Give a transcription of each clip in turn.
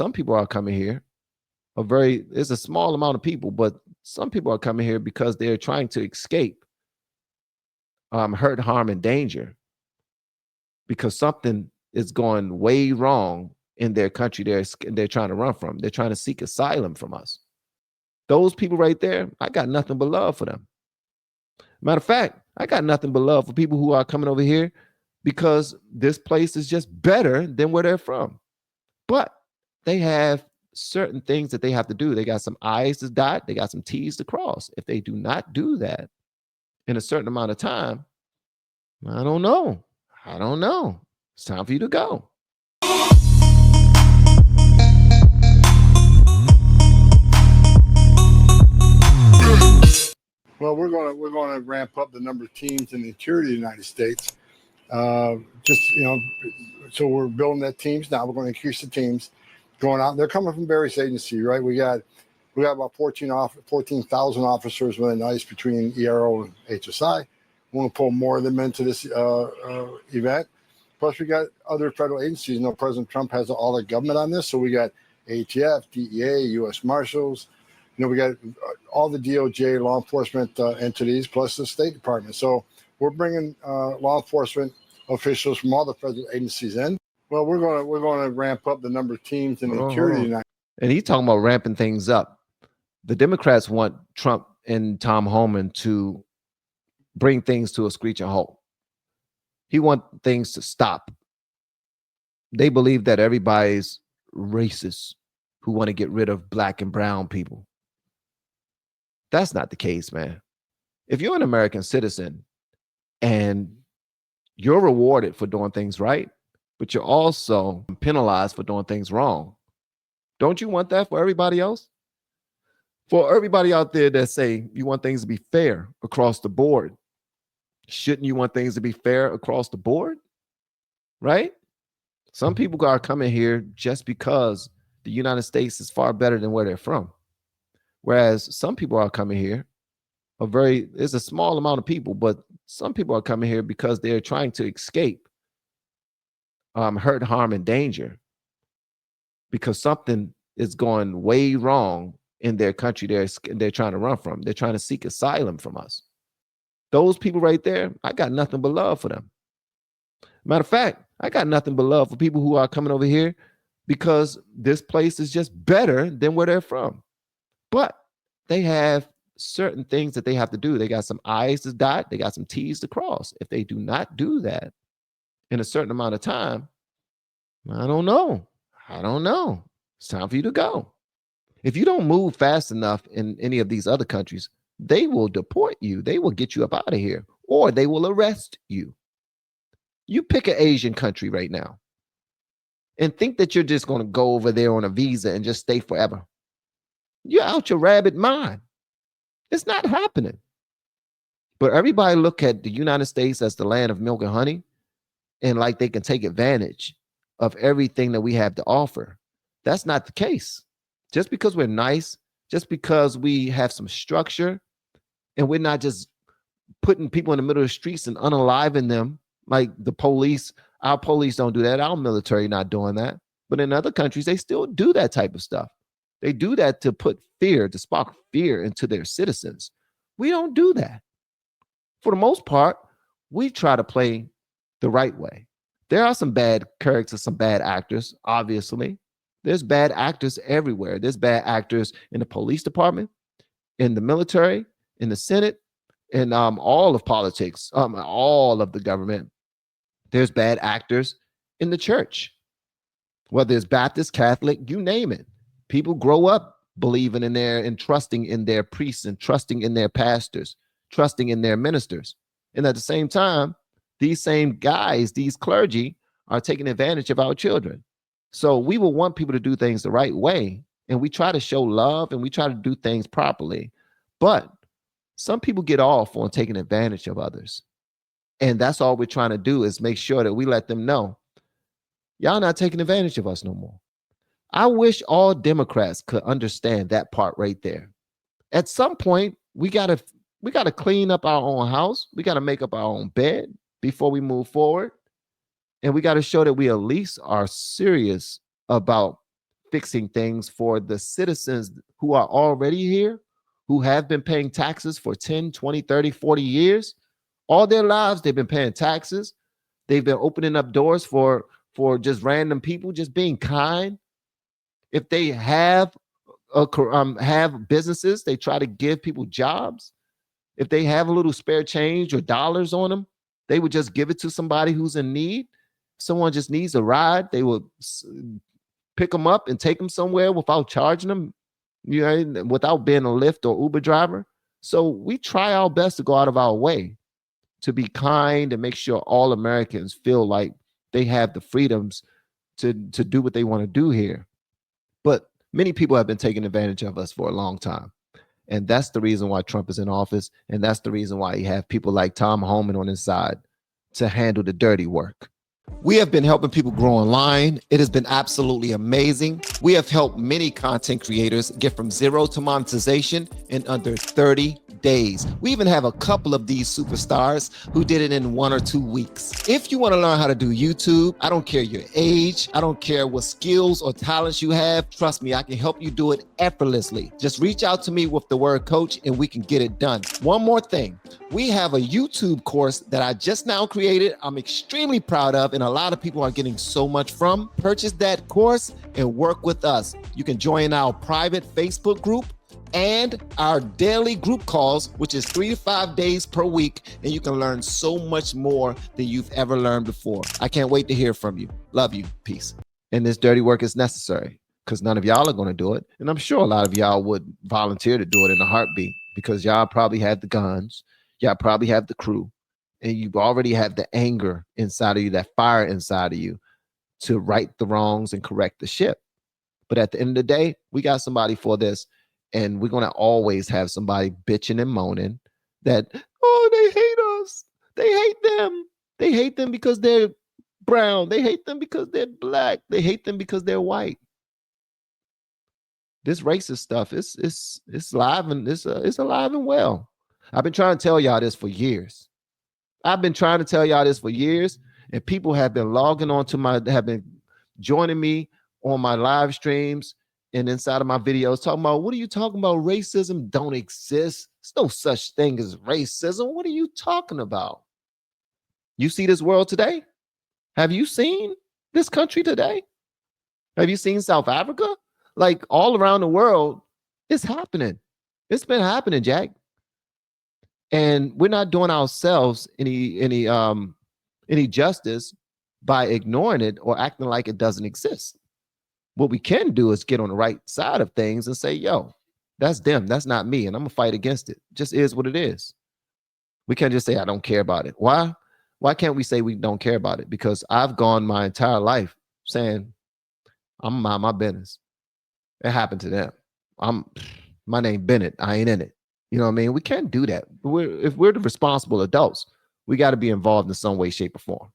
some people are coming here. It's a small amount of people, but some people are coming here because they're trying to escape hurt, harm, and danger because something is going way wrong in their country they're trying to run from. They're trying to seek asylum from us. Those people right there, I got nothing but love for them. Matter of fact, I got nothing but love for people who are coming over here because this place is just better than where they're from. But they have certain things that they have to do. They got some I's to dot, they got some T's to cross. If they do not do that in a certain amount of time, I don't know. It's time for you to go. Well, we're going to ramp up the number of teams in the interior of the United States. So we're building that teams now. We're going to increase the teams going out. They're coming from various agencies, right? We got about 14,000 officers within ICE between ERO and HSI. We want to pull more of them into this event. Plus, we got other federal agencies. You know, President Trump has all the government on this, so we got ATF, DEA, U.S. Marshals. You know, we got all the DOJ law enforcement entities, plus the State Department. So we're bringing law enforcement officials from all the federal agencies in. Well, we're going to ramp up the number of teams in the interior of the United States. And he's talking about ramping things up. The Democrats want Trump and Tom Homan to bring things to a screeching halt. He wants things to stop. They believe that everybody's racist who want to get rid of black and brown people. That's not the case, man. If you're an American citizen and you're rewarded for doing things right, but you're also penalized for doing things wrong, don't you want that for everybody else? For everybody out there that say you want things to be fair across the board, shouldn't you want things to be fair across the board? Right? Some people are coming here just because the United States is far better than where they're from. Whereas some people are coming here, it's a small amount of people, but some people are coming here because they're trying to escape hurt, harm, and danger because something is going way wrong in their country they're trying to run from. They're trying to seek asylum from us. Those people right there, I got nothing but love for them. Matter of fact, I got nothing but love for people who are coming over here because this place is just better than where they're from. But they have certain things that they have to do. They got some I's to dot, they got some T's to cross. If they do not do that in a certain amount of time, I don't know. It's time for you to go. If you don't move fast enough in any of these other countries, they will deport you. They will get you up out of here, or they will arrest you. You pick an Asian country right now and think that you're just going to go over there on a visa and just stay forever. You're out your rabbit mind. It's not happening. But everybody look at the United States as the land of milk and honey and like they can take advantage of everything that we have to offer. That's not the case. Just because we're nice, just because we have some structure and we're not just putting people in the middle of the streets and unaliving them like the police. Our police don't do that. Our military not doing that. But in other countries, they still do that type of stuff. They do that to put fear, to spark fear into their citizens. We don't do that. For the most part, we try to play the right way. There are some bad characters, some bad actors, obviously. There's bad actors everywhere. There's bad actors in the police department, in the military, in the Senate, in all of politics, all of the government. There's bad actors in the church, whether it's Baptist, Catholic, you name it. People grow up believing in and trusting in their priests and trusting in their pastors, trusting in their ministers. And at the same time, these same guys, these clergy, are taking advantage of our children. So we will want people to do things the right way. And we try to show love and we try to do things properly. But some people get off on taking advantage of others. And that's all we're trying to do is make sure that we let them know, y'all not taking advantage of us no more. I wish all Democrats could understand that part right there. At some point, we gotta clean up our own house. We gotta make up our own bed before we move forward. And we gotta show that we at least are serious about fixing things for the citizens who are already here, who have been paying taxes for 10, 20, 30, 40 years. All their lives, they've been paying taxes. They've been opening up doors for just random people, just being kind. If they have businesses, they try to give people jobs. If they have a little spare change or dollars on them, they would just give it to somebody who's in need. Someone just needs a ride, they would pick them up and take them somewhere without charging them, without being a Lyft or Uber driver. So we try our best to go out of our way to be kind and make sure all Americans feel like they have the freedoms to do what they want to do here. But many people have been taking advantage of us for a long time. And that's the reason why Trump is in office. And that's the reason why you have people like Tom Homan on his side to handle the dirty work. We have been helping people grow online. It has been absolutely amazing. We have helped many content creators get from zero to monetization in under 30 days. We even have a couple of these superstars who did it in 1 or 2 weeks. If you want to learn how to do YouTube, I don't care your age, I don't care what skills or talents you have, trust me, I can help you do it effortlessly. Just reach out to me with the word coach and we can get it done. One more thing, we have a YouTube course that I just now created. I'm extremely proud of, and a lot of people are getting so much from. Purchase that course and work with us. You can join our private Facebook group and our daily group calls, which is 3 to 5 days per week, and you can learn so much more than you've ever learned before. I can't wait to hear from you. Love you. Peace. And this dirty work is necessary because none of y'all are going to do it. And I'm sure a lot of y'all would volunteer to do it in a heartbeat because y'all probably have the guns, y'all probably have the crew, and you already have the anger inside of you, that fire inside of you to right the wrongs and correct the ship. But at the end of the day, we got somebody for this. And we're going to always have somebody bitching and moaning that, oh, they hate us. They hate them. They hate them because they're brown. They hate them because they're black. They hate them because they're white. This racist stuff is live and it's alive and well. I've been trying to tell y'all this for years. And people have been logging on to have been joining me on my live streams and inside of my videos talking about, what are you talking about? Racism don't exist. There's no such thing as racism. What are you talking about? You see this world today? Have you seen this country today? Have you seen South Africa? Like all around the world, it's happening. It's been happening, Jack. And we're not doing ourselves any justice by ignoring it or acting like it doesn't exist. What we can do is get on the right side of things and say, yo, that's them. That's not me. And I'm going to fight against it. Just is what it is. We can't just say, I don't care about it. Why? Why can't we say we don't care about it? Because I've gone my entire life saying, I'm mind my business. It happened to them. My name Bennett. I ain't in it. You know what I mean? We can't do that. If we're the responsible adults, we got to be involved in some way, shape, or form.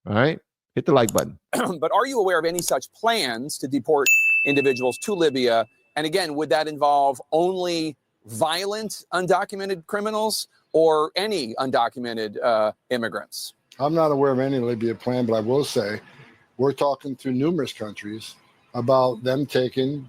All right? Hit the like button. But are you aware of any such plans to deport individuals to Libya? And again, would that involve only violent undocumented criminals or any undocumented immigrants? I'm not aware of any Libya plan, but I will say we're talking to numerous countries about them taking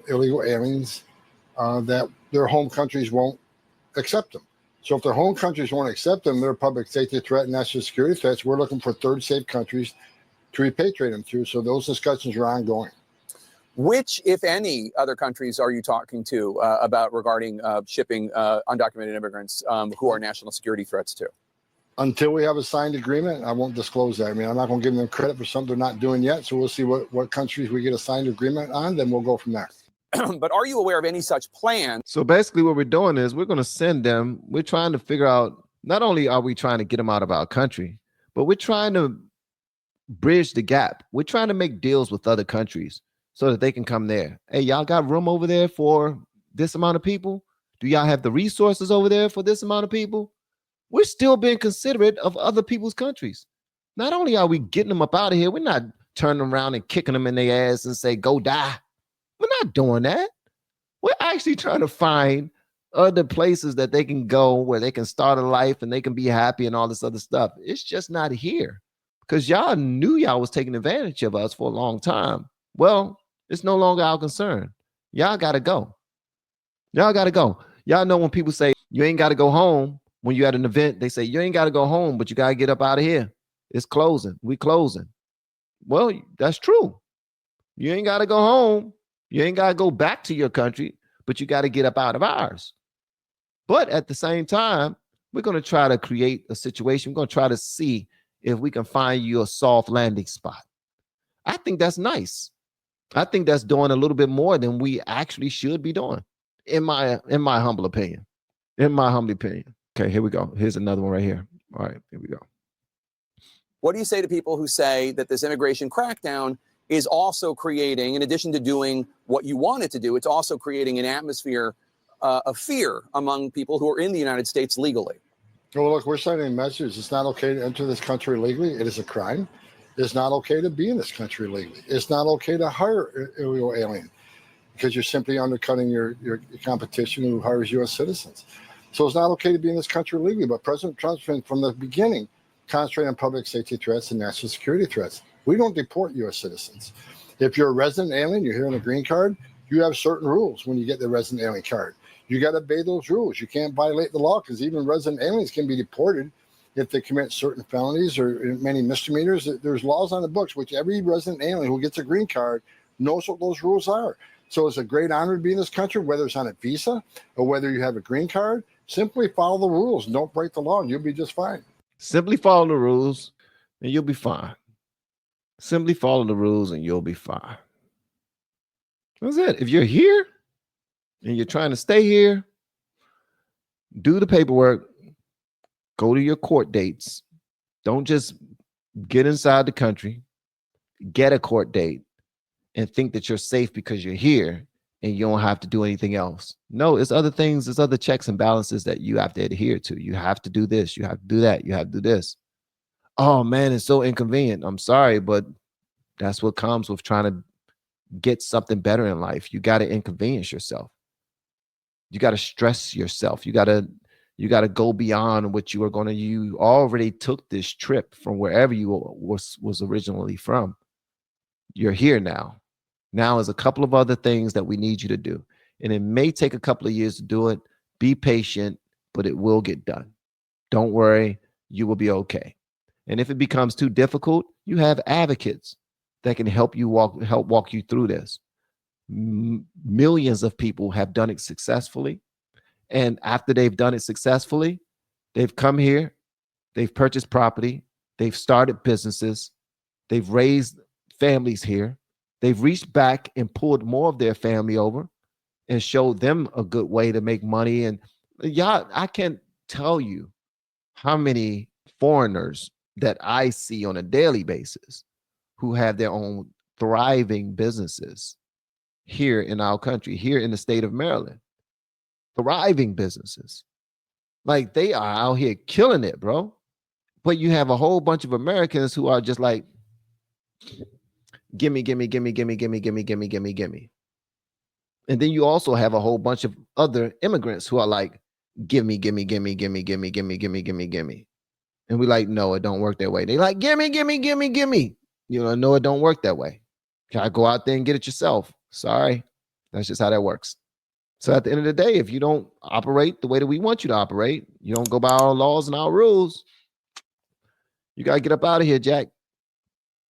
illegal aliens that their home countries won't accept them. So if their home countries won't accept them, they're a public safety threat and national security threats. We're looking for third safe countries to repatriate them to. So those discussions are ongoing. Which, if any, other countries are you talking to about regarding shipping undocumented immigrants who are national security threats to? Until we have a signed agreement, I won't disclose that. I mean, I'm not going to give them credit for something they're not doing yet. So we'll see what countries we get a signed agreement on, then we'll go from there. But are you aware of any such plan? So basically what we're doing is we're going to send them. We're trying to figure out, not only are we trying to get them out of our country, but we're trying to bridge the gap. We're trying to make deals with other countries so that they can come there. Hey, y'all got room over there for this amount of people? Do y'all have the resources over there for this amount of people? We're still being considerate of other people's countries. Not only are we getting them up out of here, we're not turning around and kicking them in their ass and say, go die. We're not doing that. We're actually trying to find other places that they can go where they can start a life and they can be happy and all this other stuff. It's just not here because y'all knew y'all was taking advantage of us for a long time. Well, It's no longer our concern. Y'all got to go. Y'all got to go. Y'all know when people say you ain't got to go home when you're at an event, they say you ain't got to go home, but you got to get up out of here. It's closing. We closing. Well, that's true. You ain't got to go home. You ain't got to go back to your country, but you got to get up out of ours. But at the same time, we're going to try to create a situation. We're going to try to see if we can find you a soft landing spot. I think that's nice. I think that's doing a little bit more than we actually should be doing, in my humble opinion. In my humble opinion. Okay, here we go. Here's another one right here. All right, here we go. What do you say to people who say that this immigration crackdown is also creating, in addition to doing what you want it to do, it's also creating an atmosphere of fear among people who are in the United States legally? Well, look, we're sending a message. It's not okay to enter this country legally. It is a crime. It's not okay to be in this country legally. It's not okay to hire an illegal alien because you're simply undercutting your competition who hires U.S. citizens. So it's not okay to be in this country legally. But President Trump's been, from the beginning, concentrating on public safety threats and national security threats. We don't deport U.S. citizens. If you're a resident alien, you're here on a green card, you have certain rules when you get the resident alien card. You got to obey those rules. You can't violate the law because even resident aliens can be deported if they commit certain felonies or many misdemeanors. There's laws on the books, which every resident alien who gets a green card knows what those rules are. So it's a great honor to be in this country, whether it's on a visa or whether you have a green card. Simply follow the rules. Don't break the law and you'll be just fine. Simply follow the rules and you'll be fine. Simply follow the rules and you'll be fine. That's it. If you're here and you're trying to stay here, do the paperwork, go to your court dates. Don't just get inside the country, get a court date, and think that you're safe because you're here and you don't have to do anything else. No, it's other things, it's other checks and balances that you have to adhere to. You have to do this, you have to do that, you have to do this. Oh man, it's so inconvenient. I'm sorry, but that's what comes with trying to get something better in life. You got to inconvenience yourself. You got to stress yourself. You got to go beyond what you are going to. You already took this trip from wherever you was originally from. You're here now. Now is a couple of other things that we need you to do. And it may take a couple of years to do it. Be patient, but it will get done. Don't worry, you will be okay. And if it becomes too difficult, you have advocates that can help walk you through this. Millions of people have done it successfully. And after they've done it successfully, they've come here, they've purchased property, they've started businesses, they've raised families here, they've reached back and pulled more of their family over and showed them a good way to make money. And y'all, I can't tell you how many foreigners that I see on a daily basis who have their own thriving businesses here in our country, here in the state of Maryland. Thriving businesses. Like they are out here killing it, bro. But you have a whole bunch of Americans who are just like, gimme, gimme, gimme, gimme, gimme, gimme, gimme, gimme, gimme. And then you also have a whole bunch of other immigrants who are like, gimme, gimme, gimme, gimme, gimme, gimme, gimme, gimme, gimme. And we like, no, it don't work that way. They like, gimme, gimme, gimme, gimme. You know, no, it don't work that way. Gotta go out there and get it yourself. Sorry. That's just how that works. So at the end of the day, if you don't operate the way that we want you to operate, you don't go by our laws and our rules, you got to get up out of here, Jack.